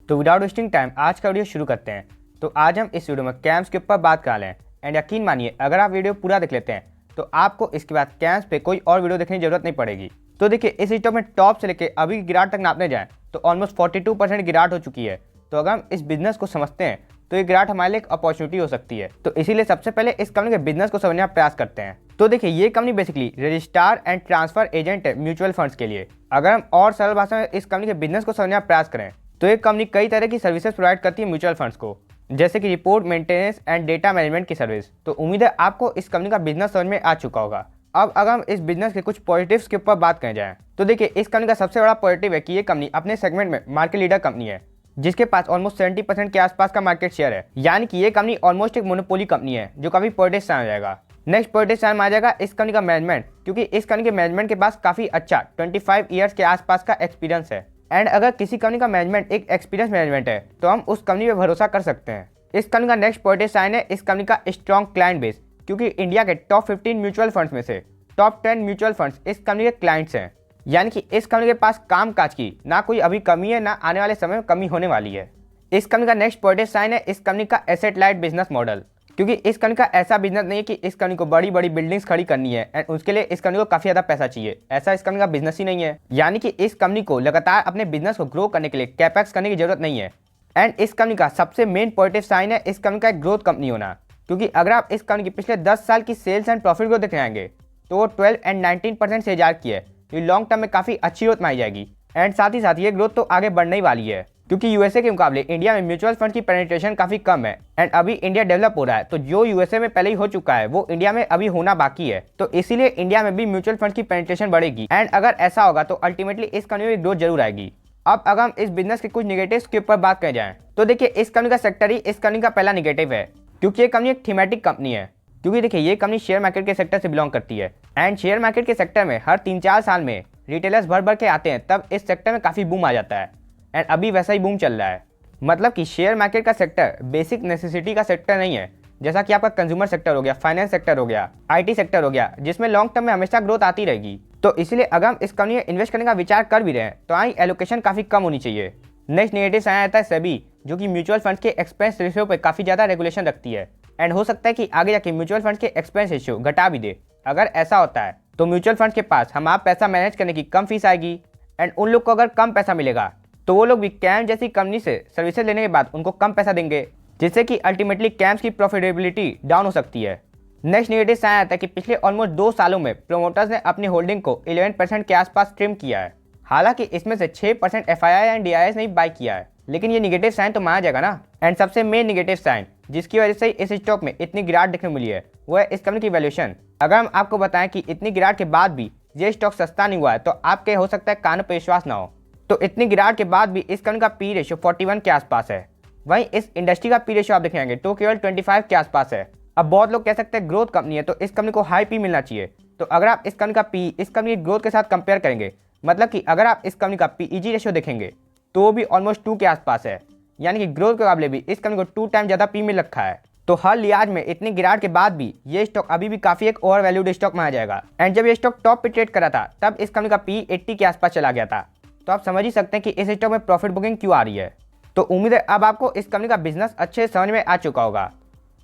तो without wasting time आज का वीडियो शुरू करते हैं। तो आज हम इस वीडियो में कैम्स के ऊपर बात कर रहे हैं एंड यकीन मानिए अगर आप वीडियो पूरा देख लेते हैं तो आपको इसके बाद कैम्स पे कोई और वीडियो देखने की जरूरत नहीं पड़ेगी। तो देखिए इस स्टॉक में टॉप से लेके अभी गिरावट तक नापने जाएं तो ऑलमोस्ट 42% गिरावट हो चुकी है। तो अगर हम इस बिजनेस को समझते हैं तो ये गिरावट हमारे लिए एक अपॉर्चुनिटी हो सकती है। तो इसीलिए सबसे पहले इस कंपनी के बिजनेस को समझने का प्रयास करते हैं। तो देखिए ये company basically registrar and transfer agent है म्यूचुअल फंड्स के लिए। अगर हम और सरल भाषा में इस कंपनी के बिजनेस को समझने का प्रयास करें तो ये कंपनी कई तरह की सर्विसेज प्रोवाइड करती है म्यूचुअल फंड्स को, जैसे कि report maintenance and data management की सर्विस। तो उम्मीद है आपको इस कंपनी का बिजनेस समझ में आ चुका होगा। अब अगर हम इस बिजनेस के कुछ पॉजिटिव्स के ऊपर बात करें जाए तो देखिए इस कंपनी का सबसे बड़ा पॉजिटिव है कि ये कंपनी अपने सेगमेंट में मार्केट लीडर कंपनी है, जिसके पास ऑलमोस्ट 70% के आसपास का मार्केट शेयर है। यानी कि ये कंपनी ऑलमोस्ट एक मोनोपोली कंपनी है, जो काफी पॉजिटिव साइन आ जाएगा। नेक्स्ट पॉजिटिव साइन आ जाएगा इस कंपनी का मैनेजमेंट, क्योंकि इस कंपनी के मैनेजमेंट के पास काफी अच्छा 25 ईयर्स के आसपास का एक्सपीरियंस है। एंड अगर किसी कंपनी का मैनेजमेंट एक एक्सपीरियंस मैनेजमेंट है तो हम उस कंपनी पे भरोसा कर सकते हैं। इस कंपनी का नेक्स्ट पॉजिटिव साइन है इस कंपनी का स्ट्रॉन्ग क्लाइंट बेस, क्योंकि इंडिया के टॉप 15 म्यूचुअल फंड्स में से टॉप 10 म्यूचुअल फंड्स इस कंपनी के क्लाइंट्स हैं। यानी कि इस कंपनी के पास काम काज की ना कोई अभी कमी है, ना आने वाले समय में कमी होने वाली है। इस कंपनी का नेक्स्ट पॉजिटिव साइन है इस कंपनी का एसेट लाइट बिजनेस मॉडल, क्योंकि इस कंपनी का ऐसा बिजनेस नहीं है कि इस कंपनी को बड़ी बड़ी बिल्डिंग्स खड़ी करनी है एंड उसके लिए इस कंपनी को काफी ज्यादा पैसा चाहिए। ऐसा इस कंपनी का बिजनेस ही नहीं है। यानी कि इस कंपनी को लगातार अपने बिजनेस को ग्रो करने के लिए कैपेक्स करने की जरूरत नहीं है। एंड इस कंपनी का सबसे मेन पॉजिटिव साइन है इस कंपनी का एक ग्रोथ कंपनी होना, क्योंकि अगर आप इस कंपनी की पिछले 10 साल की सेल्स एंड प्रॉफिट ग्रोथ देखने आएंगे तो वो 12 एंड 19% से इजाफा की है। ये लॉन्ग टर्म में काफी अच्छी ग्रोथ मानी जाएगी। एंड साथ ही साथ ये ग्रोथ तो आगे बढ़ने ही वाली है, क्योंकि यूएसए के मुकाबले इंडिया में म्यूचुअल फंड की पेनिट्रेशन काफी कम है एंड अभी इंडिया डेवलप हो रहा है। तो जो यूएसए में पहले ही हो चुका है वो इंडिया में अभी होना बाकी है। तो इसीलिए इंडिया में भी म्यूचुअल फंड की पेनिट्रेशन बढ़ेगी एंड अगर ऐसा होगा तो अल्टीमेटली इस कंपनी में ग्रोथ जरूर आएगी। अब अगर हम इस बिजनेस के कुछ निगेटिव्स के ऊपर बात करें जाए तो देखिए इस कंपनी का सेक्टर ही इस कंपनी का पहला निगेटिव है, क्योंकि ये कंपनी एक थीमेटिक कंपनी है। क्योंकि देखिए ये कंपनी शेयर मार्केट के सेक्टर से बिलोंग करती है एंड शेयर मार्केट के सेक्टर में हर 3-4 साल में रिटेलर्स भर के आते हैं, तब इस सेक्टर में काफी बूम आ जाता है। एंड अभी वैसा ही बूम चल रहा है। मतलब कि शेयर मार्केट का सेक्टर बेसिक नेसेसिटी का सेक्टर नहीं है, जैसा कि आपका कंज्यूमर सेक्टर हो गया, फाइनेंस सेक्टर हो गया, आईटी सेक्टर हो गया, जिसमें लॉन्ग टर्म में हमेशा ग्रोथ आती रहेगी। तो इसलिए अगर हम इस कंपनी में इन्वेस्ट करने का विचार कर भी रहे हैं तो आई एलोकेशन काफी कम होनी चाहिए। नेक्स्ट नेगेटिव साइन आता है सेबी, जो कि म्यूचुअल फंड के एक्सपेंस रेशियो पर काफी ज्यादा रेगुलेशन रखती है एंड हो सकता है कि आगे जाके म्यूचुअल फंड के एक्सपेंस रेशियो घटा भी दे। अगर ऐसा होता है तो म्यूचुअल फंड के पास हम आप पैसा मैनेज करने की कम फीस आएगी एंड उन लोग को अगर कम पैसा मिलेगा तो वो लोग भी कैम जैसी कंपनी से सर्विसेज लेने के बाद उनको कम पैसा देंगे, जिससे कि अल्टीमेटली कैम्स की प्रॉफिटेबिलिटी डाउन हो सकती है। नेक्स्ट नेगेटिव साइन आता है कि पिछले ऑलमोस्ट 2 सालों में प्रोमोटर्स ने अपनी होल्डिंग को 11% के आसपास ट्रिम किया है। हालांकि इसमें से 6% एफआईआई एंड डीआईएस ने बाय किया है, लेकिन ये निगेटिव साइन तो माना जाएगा ना। एंड सबसे मेन निगेटिव साइन जिसकी वजह से इस स्टॉक में इतनी गिरावट देखने मिली है वो है इस कंपनी की वैल्यूएशन। अगर हम आपको बताएं कि इतनी गिरावट के बाद भी ये स्टॉक सस्ता नहीं हुआ है तो आपके हो सकता है कानों पर विश्वास ना हो। तो इतनी गिरावट के बाद भी इस कंपनी का पी रेशियो 41 के आसपास है। वहीं इस इंडस्ट्री का पी रेशियो आप देखेंगे तो केवल 25 के आसपास है। अब बहुत लोग कह सकते हैं ग्रोथ कंपनी है तो इस कंपनी को हाई पी मिलना चाहिए। तो अगर आप इस कंपनी का पी इस कंपनी की ग्रोथ के साथ कंपेयर करेंगे, मतलब कि अगर आप इस कंपनी का पीईजी रेशियो देखेंगे तो वो भी ऑलमोस्ट 2 के आसपास है। यानी कि ग्रोथ के मुकाबले भी इस कंपनी को 2 टाइम ज्यादा पी मिल रखा है। तो हर लिहाज में इतनी गिरावट के बाद भी ये स्टॉक अभी भी काफी एक ओवर वैल्यूड स्टॉक माना जाएगा। एंड जब ये स्टॉक टॉप पे ट्रेड करा था तब इस कंपनी का पी 80 के आसपास चला गया था। तो आप समझ ही सकते हैं कि इस स्टॉक में प्रॉफिट बुकिंग क्यों आ रही है। तो उम्मीद है अब आपको इस कंपनी का बिजनेस अच्छे से समझ में आ चुका होगा।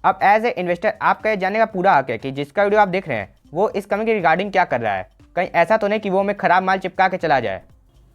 अब एज ए इन्वेस्टर आपका ये जानने का पूरा हक है कि जिसका वीडियो आप देख रहे हैं वो इस कंपनी के रिगार्डिंग क्या कर रहा है। कहीं ऐसा तो नहीं कि वो हमें खराब माल चिपका के चला जाए।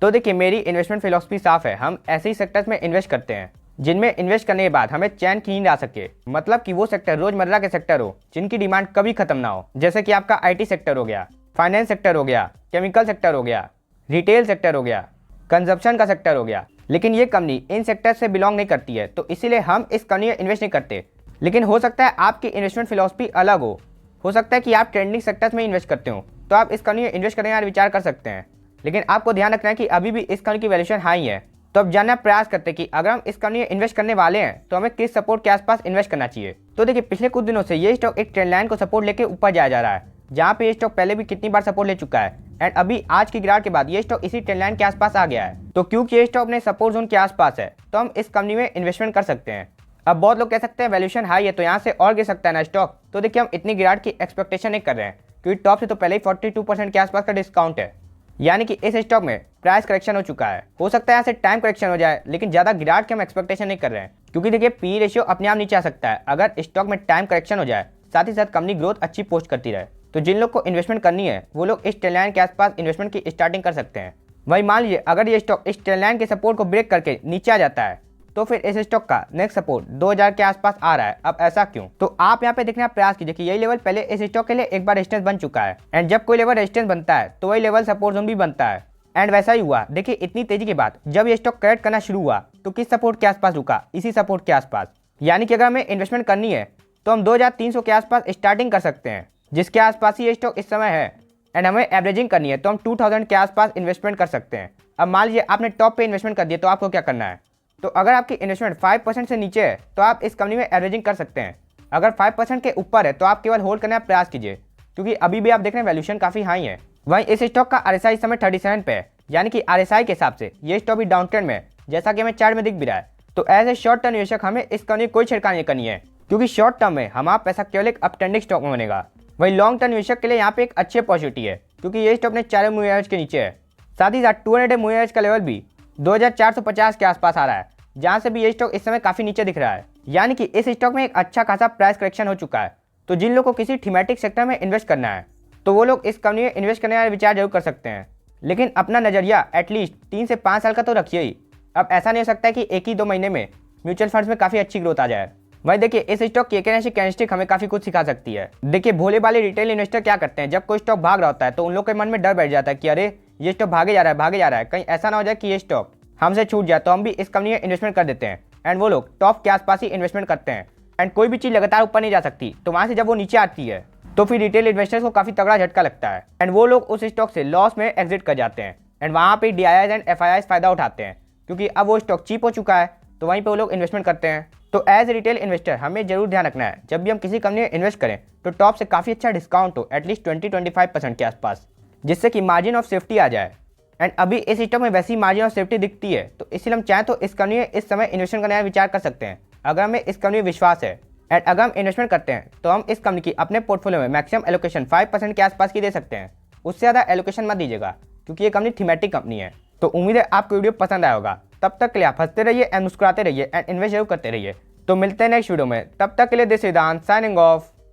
तो देखिए मेरी इन्वेस्टमेंट फिलॉसफी साफ है, हम ऐसे ही सेक्टर्स में इन्वेस्ट करते हैं जिनमें इन्वेस्ट करने के बाद हमें चैन की नींद आ सके। मतलब कि वो सेक्टर रोजमर्रा के सेक्टर हो जिनकी डिमांड कभी खत्म ना हो, जैसे कि आपका आईटी सेक्टर हो गया, फाइनेंस सेक्टर हो गया, केमिकल सेक्टर हो गया, रिटेल सेक्टर हो गया, कंजप्शन का सेक्टर हो गया। लेकिन ये कंपनी इन सेक्टर से बिलोंग नहीं करती है, तो इसीलिए हम इस कंपनी में इन्वेस्ट नहीं करते। लेकिन हो सकता है आपकी इन्वेस्टमेंट फिलॉसफी अलग हो सकता है कि आप ट्रेंडिंग सेक्टर्स में इन्वेस्ट करते हो, तो आप इस कंपनी में इन्वेस्ट करने का विचार कर सकते हैं। लेकिन आपको ध्यान रखना है कि अभी भी इस कंपनी की वैल्यूएशन हाई है। तो अब जानना प्रयास करते हैं कि अगर हम इस कंपनी में इन्वेस्ट करने वाले हैं तो हमें किस सपोर्ट के आसपास इन्वेस्ट करना चाहिए। तो देखिए पिछले कुछ दिनों से ये स्टॉक एक ट्रेंड लाइन को सपोर्ट लेके ऊपर जाया जा रहा है, जहाँ पे ये स्टॉक पहले भी कितनी बार सपोर्ट ले चुका है एंड अभी आज की गिरावट के बाद ये स्टॉक इसी ट्रेंड लाइन के आसपास आ गया है। तो क्योंकि ये स्टॉक अपने सपोर्ट जोन के आसपास है तो हम इस कंपनी में इन्वेस्टमेंट कर सकते हैं। अब बहुत लोग कह सकते हैं वैल्यूएशन हाई है तो यहाँ से और गिर सकता है ना स्टॉक। तो देखिए हम इतनी गिरावट की एक्सपेक्टेशन नहीं कर रहे हैं, क्योंकि टॉप से तो पहले ही 42% के आसपास का डिस्काउंट है। यानी कि इस स्टॉक में प्राइस करेक्शन हो चुका है। हो सकता है यहाँ से टाइम करेक्शन हो जाए, लेकिन ज़्यादा गिरावट की हम एक्सपेक्टेशन नहीं कर रहे हैं, क्योंकि देखिए पी रेशियो अपने आप नीचे आ सकता है अगर स्टॉक में टाइम करेक्शन हो जाए, साथ ही साथ कंपनी ग्रोथ अच्छी पोस्ट करती रहे। तो जिन लोग को इन्वेस्टमेंट करनी है वो लोग इस ट्रेंड लाइन के आसपास इन्वेस्टमेंट की स्टार्टिंग कर सकते हैं। वही मान लीजिए अगर ये स्टॉक इस ट्रेंड लाइन के सपोर्ट को ब्रेक करके नीचे आ जाता है तो फिर इस स्टॉक का नेक्स्ट सपोर्ट 2000 के आसपास आ रहा है। अब ऐसा क्यों? तो आप यहाँ पे देखने का प्रयास कीजिए कि यही लेवल पहले इस स्टॉक के लिए एक बार रेजिस्टेंस बन चुका है, एंड जब कोई लेवल रेजिस्टेंस बनता है तो वही लेवल सपोर्ट जोन भी बनता है। एंड वैसा ही हुआ। देखिए इतनी तेजी के बाद जब ये स्टॉक करेक्ट करना शुरू हुआ तो किस सपोर्ट के आसपास रुका? इसी सपोर्ट के आसपास। यानी कि अगर हमें इन्वेस्टमेंट करनी है तो हम 2300 के आसपास स्टार्टिंग कर सकते हैं, जिसके आसपास ही ये स्टॉक इस समय है। एंड हमें एवरेजिंग करनी है तो हम 2000 के आसपास इन्वेस्टमेंट कर सकते हैं। अब मान लीजिए आपने टॉप पे इन्वेस्टमेंट कर दिया, तो आपको क्या करना है? तो अगर आपकी इन्वेस्टमेंट 5% से नीचे है तो आप इस कंपनी में एवरेजिंग कर सकते हैं। अगर 5% के ऊपर है तो आप केवल होल्ड करने का प्रयास कीजिए, क्योंकि अभी भी आप देख रहे हैं वैल्यूएशन काफ़ी हाई है। वहीं इस स्टॉक का RSI इस समय 37 पे है, यानी कि RSI के हिसाब से ये स्टॉक भी डाउन ट्रेंड में है, जैसा कि हमें चार्ट में दिख भी रहा है। तो एज ए शॉर्ट टर्म निवेशक हमें इस कंपनी कोई छिड़काव नहीं करनी है, क्योंकि शॉर्ट टर्म में हमारा पैसा केवल एक अप ट्रेंडिंग स्टॉक में बनेगा। वहीं लॉन्ग टर्म निवेशक के लिए यहाँ पे एक अच्छी अपॉर्चुनिटी है, क्योंकि ये स्टॉक ने 4 मूविंग एवरेज के नीचे है। साथ ही साथ 200 मूविंग एवरेज का लेवल भी 2450 के आसपास आ रहा है, जहाँ से भी ये स्टॉक इस समय काफ़ी नीचे दिख रहा है। यानी कि इस स्टॉक में एक अच्छा खासा प्राइस करेक्शन हो चुका है। तो जिन लोगों को किसी थीमेटिक सेक्टर में इन्वेस्ट करना है तो वो लोग इस कंपनी में इन्वेस्ट करने का विचार जरूर कर सकते हैं, लेकिन अपना नज़रिया एटलीस्ट 3 से 5 साल का तो रखिए ही। अब ऐसा नहीं हो सकता है कि 1 ही 2 महीने में म्यूचुअल फंड्स में काफ़ी अच्छी ग्रोथ आ जाए। वही देखिए इस स्टॉक की एक ऐसी कैंडलस्टिक हमें काफ़ी कुछ सिखा सकती है। देखिए भोले वाले रिटेल इन्वेस्टर क्या करते हैं, जब कोई स्टॉक भाग रहा होता है तो उन लोग के मन में डर बैठ जाता है कि अरे ये स्टॉक भागे जा रहा है, कहीं ऐसा ना हो जाए कि ये स्टॉक हमसे छूट जाए, तो हम भी इस कंपनी में इन्वेस्टमेंट कर देते हैं। एंड वो लोग टॉप के आसपास ही इन्वेस्टमेंट करते हैं। एंड कोई भी चीज़ लगातार ऊपर नहीं जा सकती, तो वहाँ से जब वो नीचे आती है तो फिर रिटेल इन्वेस्टर्स को काफ़ी तगड़ा झटका लगता है, एंड वो लोग उस स्टॉक से लॉस में एग्जिट कर जाते हैं। एंड वहाँ पे DIIs एंड FIIs फायदा उठाते हैं, क्योंकि अब वो स्टॉक चीप हो चुका है, तो वहीं पे वो लोग इन्वेस्टमेंट करते हैं। तो एज ए रिटेल इन्वेस्टर हमें जरूर ध्यान रखना है, जब भी हम किसी कंपनी में इन्वेस्ट करें तो टॉप से काफ़ी अच्छा डिस्काउंट हो, एटलीस्ट 20-25% के आसपास, जिससे कि मार्जिन ऑफ सेफ्टी आ जाए। एंड अभी इस स्टॉक में वैसी मार्जिन ऑफ सेफ्टी दिखती है, तो इसलिए हम चाहें तो इस कंपनी में इस समय इन्वेस्टमेंट करने का विचार कर सकते हैं, अगर हमें इस कंपनी में विश्वास है। एंड अगर हम इन्वेस्टमेंट करते हैं तो हम इस कंपनी की अपने पोर्टफोलियो में मैक्सिमम एलोकेशन 5% के आसपास की दे सकते हैं। उससे ज़्यादा एलोकेशन मत दीजिएगा, क्योंकि ये कंपनी थीमेटिक कंपनी है। तो उम्मीद है आपको वीडियो पसंद आया होगा। तब तक के लिए आप हंसते रहिए एंड मुस्कुराते रहिए एंड इन्वेस्ट जरूर करते रहिए। तो मिलते हैं नेक्स्ट वीडियो में, तब तक के लिए दिस इज सिद्धांत साइनिंग ऑफ।